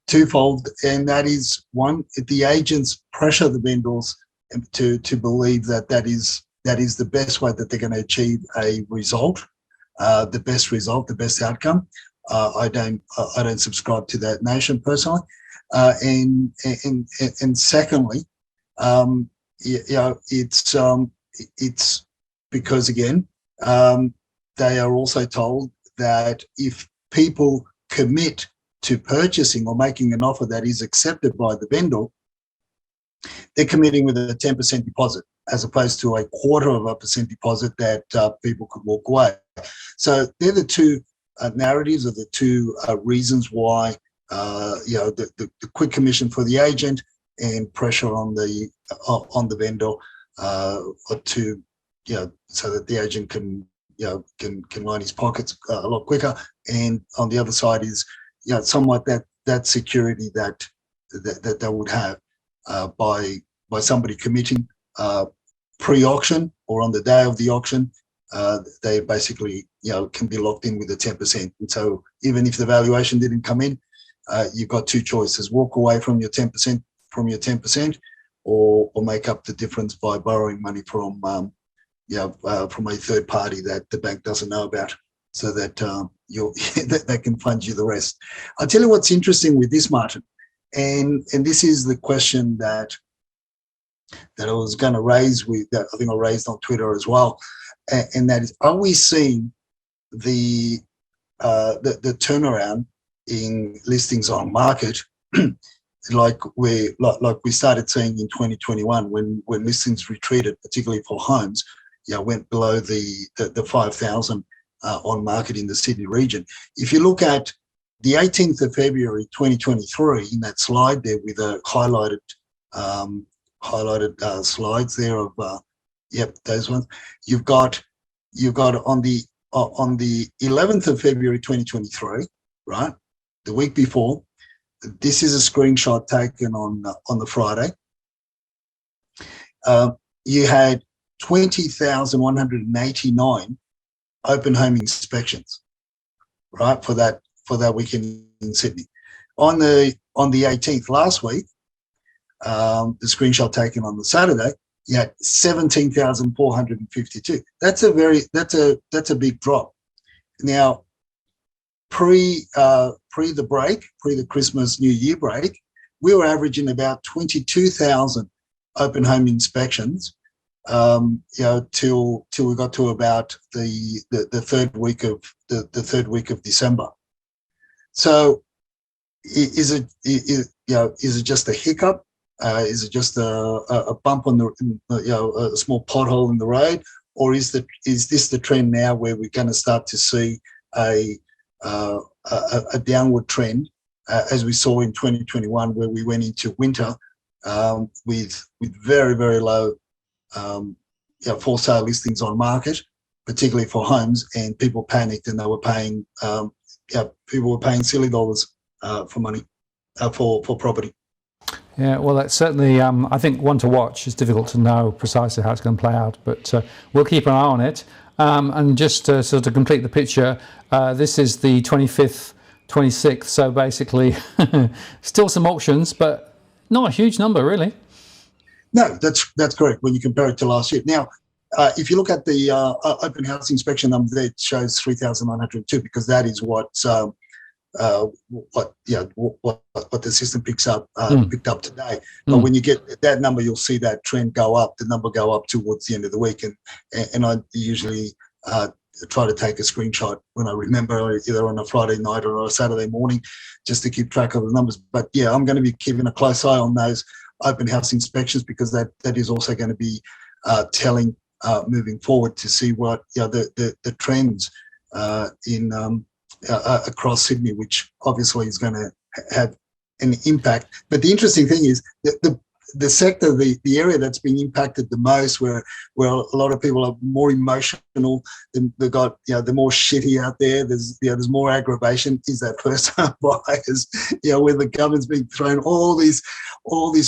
Twofold, and that is one: the agents pressure the vendors to believe that is the best way that they're going to achieve a result, the best result, the best outcome. I don't subscribe to that notion personally. And secondly, it's because again, they are also told that if people commit to purchasing or making an offer that is accepted by the vendor, they're committing with a 10% deposit, as opposed to 0.25% deposit that people could walk away. So they're the two narratives, or the two reasons why the quick commission for the agent and pressure on the vendor to so that the agent can line his pockets a lot quicker. And on the other side is somewhat that security that they would have by somebody committing pre-auction or on the day of the auction they basically, can be locked in with the 10%. And so even if the valuation didn't come in, you've got two choices: walk away from your 10%, or make up the difference by borrowing money from a third party that the bank doesn't know about, so that that can fund you the rest. I'll tell you what's interesting with this, Martin, and this is the question that I was going to raise that I think I raised on Twitter as well, and that is: are we seeing the turnaround in listings on market like we started seeing in 2021 when listings retreated, particularly for homes, went below the 5,000 on market in the Sydney region. If you look at the 18th of February 2023 in that slide there with a highlighted slides there of those ones, you've got on the 11th of February 2023, right, the week before. This is a screenshot taken on the Friday. You had 20,189 open home inspections, right, for that weekend in Sydney. On the 18th last week, the screenshot taken on the Saturday, you had 17,452. That's a big drop. Now, pre the Christmas New Year break, we were averaging about 22,000 open home inspections, till we got to about the third week of December. So, is it just a hiccup? Is it just a bump on a small pothole in the road, or is this the trend now where we're going to start to see a downward trend, as we saw in 2021, where we went into winter with very, very low for sale listings on market, particularly for homes, and people panicked and they were paying silly dollars for money for property. Yeah, well, that's certainly, I think, one to watch. It's difficult to know precisely how it's going to play out, but we'll keep an eye on it. And just to sort of complete the picture, this is the 25th, 26th, so basically still some auctions, but not a huge number, really. No, that's correct when you compare it to last year. Now, if you look at the open house inspection number there, it shows 3,902, because that is what the system picked up today. But when you get that number, you'll see that trend go up. The number go up towards the end of the week, and I usually try to take a screenshot when I remember, either on a Friday night or a Saturday morning, just to keep track of the numbers. But yeah, I'm going to be keeping a close eye on those open house inspections, because that is also going to be telling moving forward, to see what the trends in across Sydney, which obviously is going to have an impact. But the interesting thing is that the sector, the area that's been impacted the most, where a lot of people are more emotional, they've got they're more shitty out there. There's more aggravation, is that first-time buyers. Where the government's being thrown all this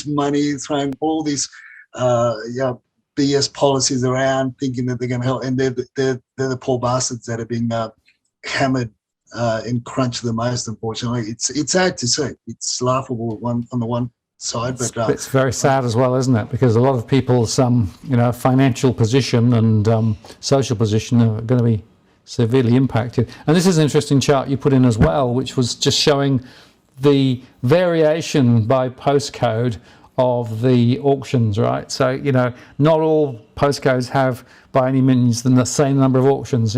money, thrown all these BS policies around, thinking that they're going to help, and they're the poor bastards that are being hammered and crunched the most. Unfortunately, it's sad to see. It's laughable on the one side, but it's very sad as well, isn't it? Because a lot of people's financial position and social position are going to be severely impacted. And this is an interesting chart you put in as well, which was just showing the variation by postcode of the auctions, right? So not all postcodes have by any means the same number of auctions.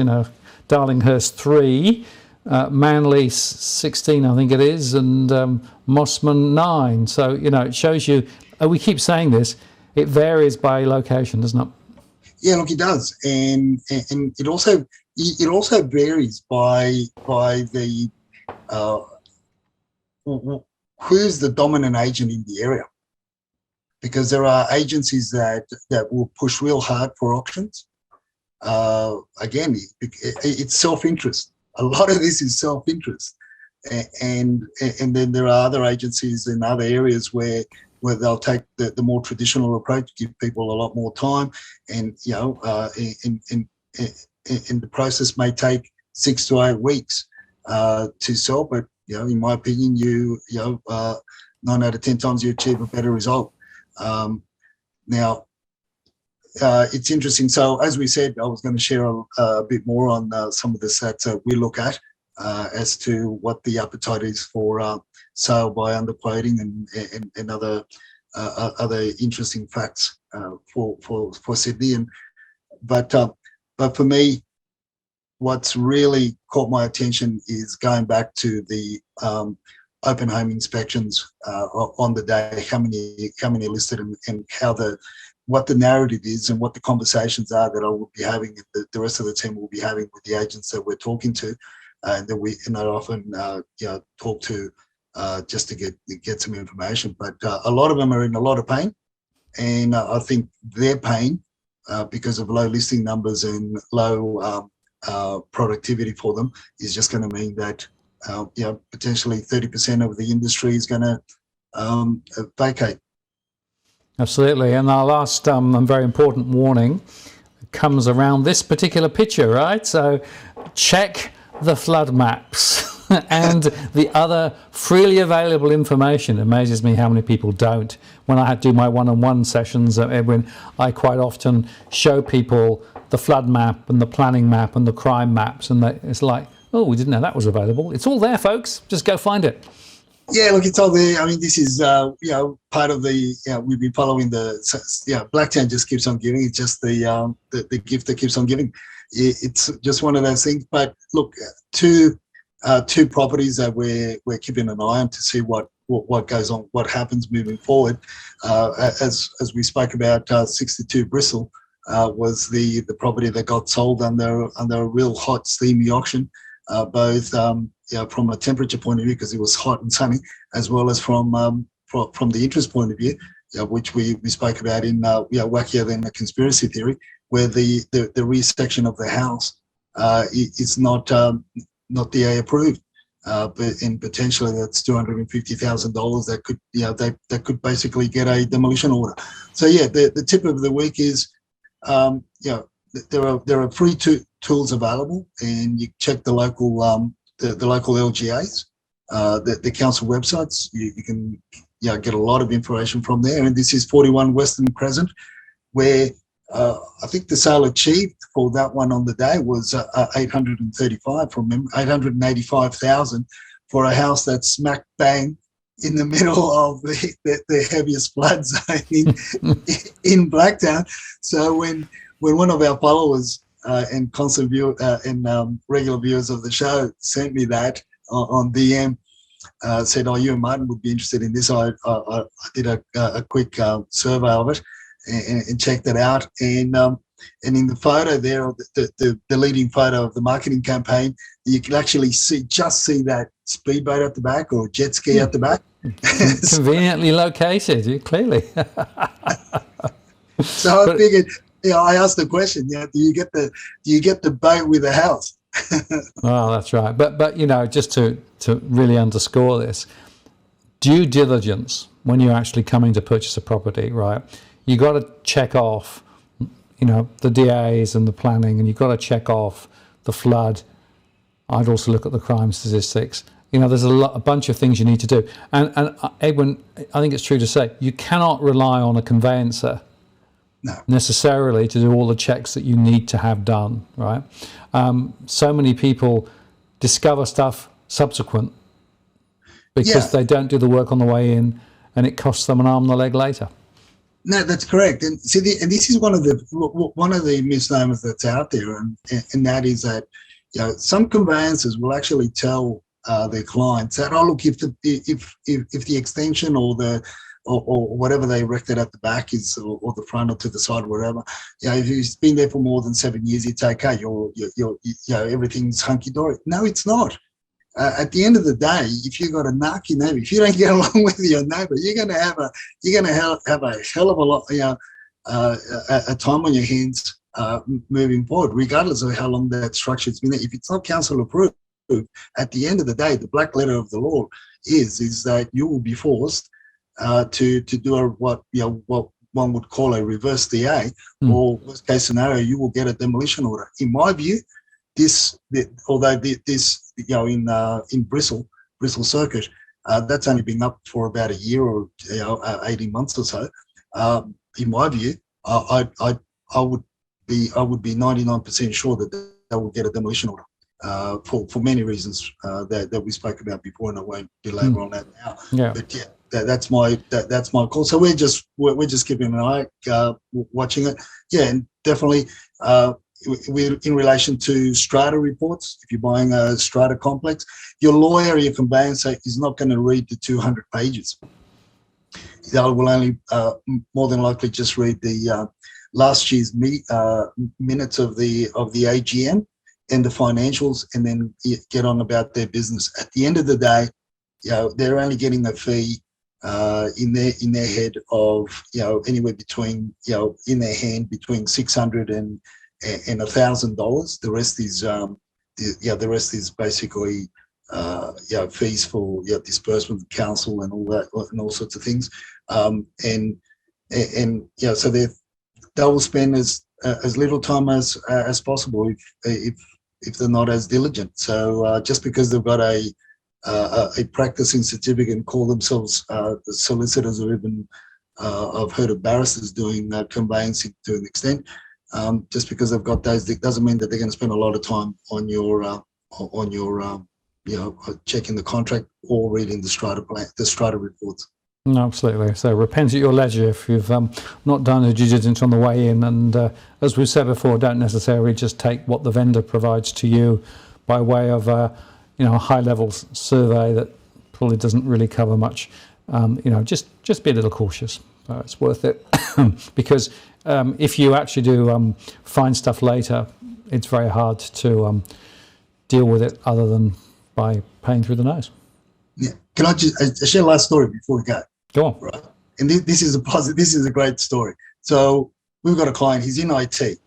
Darlinghurst 3, Manly 16, I think it is, and Mossman 9. So it shows you. We keep saying this. It varies by location, doesn't it? Yeah, look, it does, and it also varies by the who's the dominant agent in the area, because there are agencies that will push real hard for auctions. Again, it's self-interest. A lot of this is self-interest, and then there are other agencies in other areas where they'll take the more traditional approach, give people a lot more time, and the process may take 6 to 8 weeks to sell. But in my opinion, 9 out of 10 times you achieve a better result. Now, it's interesting. So as we said, I was going to share a bit more on some of the stats that we look at as to what the appetite is for sale by underquoting and other interesting facts for Sydney. But for me, what's really caught my attention is going back to the open home inspections on the day, how many listed, and what the narrative is and what the conversations are that I will be having, and the rest of the team will be having with the agents that we're talking to, and I often talk to just to get some information. But a lot of them are in a lot of pain, and I think their pain because of low listing numbers and low productivity for them is just going to mean that potentially 30% of the industry is going to vacate. Absolutely. And our last and very important warning comes around this particular picture, right? So check the flood maps and the other freely available information. It amazes me how many people don't. When I do my one-on-one sessions, Edwin, I quite often show people the flood map and the planning map and the crime maps, and it's like, oh, we didn't know that was available. It's all there, folks. Just go find it. Yeah, look, it's all there. I mean, this is part of the. We've been following the. Blacktown just keeps on giving. It's just the gift that keeps on giving. It's just one of those things. But look, two properties that we're keeping an eye on to see what goes on, what happens moving forward. As we spoke about, 62 Bristol was the property that got sold under a real hot, steamy auction, both from a temperature point of view because it was hot and sunny, as well as from the interest point of view, which we spoke about in Wackier Than a Conspiracy Theory, where the rear section of the house is not DA approved, but potentially that's $250,000 that could that could basically get a demolition order. So the tip of the week is there are free tools available, and you check the local the local LGAs, the council websites. You can get a lot of information from there. And this is 41 Western Crescent, where I think the sale achieved for that one on the day was 885,000 for a house that's smack bang in the middle of the heaviest flood zone in Blacktown. So when one of our followers and constant view and regular viewers of the show sent me that on DM, said, "Oh, you and Martin would be interested in this." I did a quick survey of it and checked it out. And in the photo there, the leading photo of the marketing campaign, you can actually see that speedboat at the back or jet ski at the back. Conveniently located, clearly. So I figured, I asked the question, do you get the boat with the house? Oh, that's right. But just to really underscore this, due diligence when you're actually coming to purchase a property, right? You got to check off, the DAs and the planning, and you've got to check off the flood. I'd also look at the crime statistics. There's a bunch of things you need to do. And Edwin, I think it's true to say, you cannot rely on a conveyancer necessarily to do all the checks that you need to have done, right? So many people discover stuff subsequent because they don't do the work on the way in, and it costs them an arm and a leg later. No, that's correct. And see, and this is one of the misnomers that's out there, and that is that some conveyancers will actually tell their clients that, oh, look, if the extension or whatever they erected at the back is, or the front or to the side, whatever, if it's been there for more than 7 years, it's okay. Everything's hunky dory. No, it's not. At the end of the day, if you've got a narky neighbour, if you don't get along with your neighbour, you're going to have a hell of a lot, a time on your hands moving forward, regardless of how long that structure's been there. If it's not council approved, at the end of the day, the black letter of the law is that you will be forced to do what one would call a reverse DA, or worst case scenario, you will get a demolition order. In my view, although this in Bristol Circuit, that's only been up for about a year or 18 months or so. In my view, I would be 99% sure that they will get a demolition order for many reasons that we spoke about before, and I won't belabor on that now. Yeah. But yeah, that's my call. So we're just keeping an eye, watching it. Yeah, and definitely. We're in relation to strata reports. If you're buying a strata complex, your lawyer, your conveyancer is not going to read the 200 pages. They will only more than likely just read the last year's minutes of the AGM and the financials, and then get on about their business. At the end of the day, they're only getting a fee in their head of anywhere between in their hand between $600 and $1,000. The rest is basically fees for disbursement, council, and all that, and all sorts of things. So they will spend as little time as possible if they're not as diligent. So just because they've got a practicing certificate and call themselves the solicitors, or even I've heard of barristers doing conveyancing to an extent. Just because they've got those, it doesn't mean that they're going to spend a lot of time on your checking the contract or reading the strata reports. No, absolutely. So repent at your leisure if you've not done a due diligence on the way in. And as we've said before, don't necessarily just take what the vendor provides to you by way of a high-level survey that probably doesn't really cover much. Just be a little cautious. It's worth it because if you actually do find stuff later, it's very hard to deal with it other than by paying through the nose. Yeah. Can I just share a last story before we go? Go on. Right. And this is a great story. So we've got a client. He's in IT.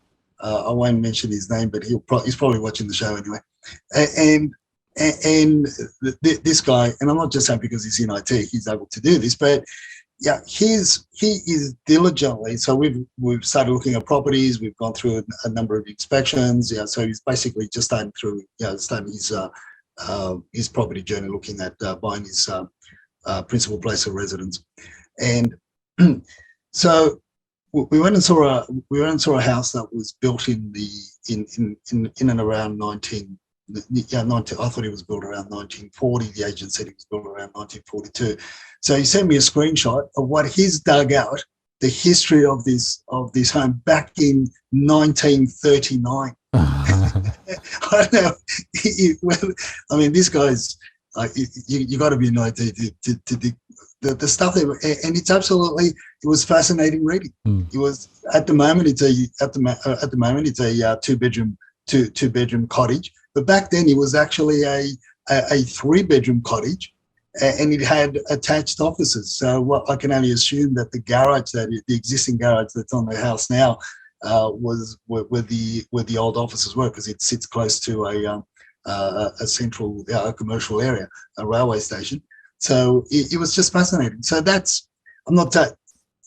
I won't mention his name, but he's probably watching the show anyway. And this guy, and I'm not just saying because he's in IT, he's able to do this, but yeah, he is diligently. So we've started looking at properties. We've gone through a number of inspections. Yeah, so he's basically just starting his property journey, looking at buying his principal place of residence. And so we went and saw a house that was built in and around 19. I thought it was built around 1940. The agent said it was built around 1942. So he sent me a screenshot of what he's dug out, the history of this home back in 1939. I don't know. I mean, this guy's you got to be an IT to dig the stuff there, and it's absolutely. It was fascinating reading. It was at the moment it's a two bedroom cottage. But back then it was actually a 3-bedroom cottage, and it had attached offices. So I can only assume that the existing garage that's on the house now was where the old offices were, because it sits close to a central commercial area, a railway station. So it was just fascinating. So I'm not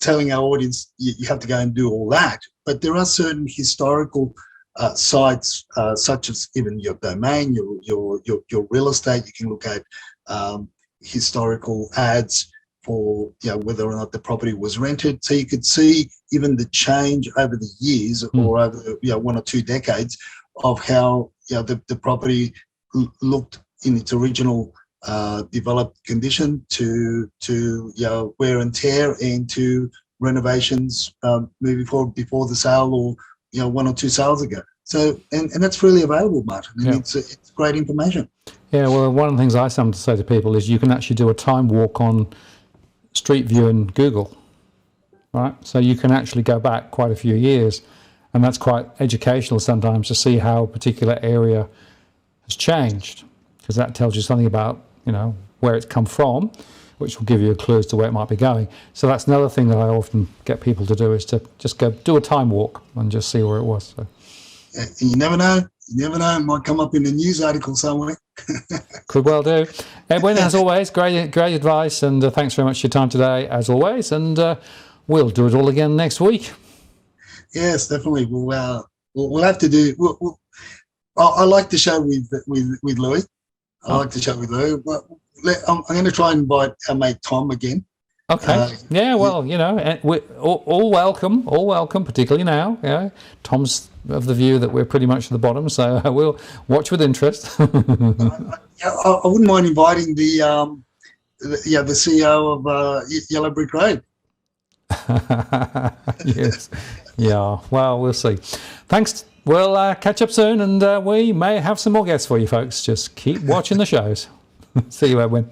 telling our audience you have to go and do all that, but there are certain historical sites, such as even your domain, your real estate. You can look at historical ads for whether or not the property was rented, so you could see even the change over the years or over 1 or 2 decades of how the property looked in its original developed condition to wear and tear, and to renovations moving forward before the sale, or 1 or 2 sales ago. So, and that's freely available, Martin. And it's great information. Yeah, well, one of the things I sometimes say to people is you can actually do a time walk on Street View in Google, right? So you can actually go back quite a few years, and that's quite educational sometimes to see how a particular area has changed, because that tells you something about, where it's come from, which will give you a clue as to where it might be going. So that's another thing that I often get people to do, is to just go do a time walk and just see where it was. So. You never know. It might come up in a news article somewhere. Could well do. Edwin, as always, great advice, and thanks very much for your time today, as always. And we'll do it all again next week. Yes, definitely. We'll have to do. I like the show with Louis. I like the show with Louis. I'm going to try and invite our mate Tom again. Okay. Yeah. Well, we're all welcome. All welcome, particularly now. Yeah. Tom's of the view that we're pretty much at the bottom, so we'll watch with interest. I wouldn't mind inviting the CEO of Yellow Brick Road. Yes. Yeah. Well, we'll see. Thanks. We'll catch up soon, and we may have some more guests for you folks. Just keep watching the shows. See you, Edwin.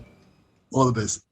All the best.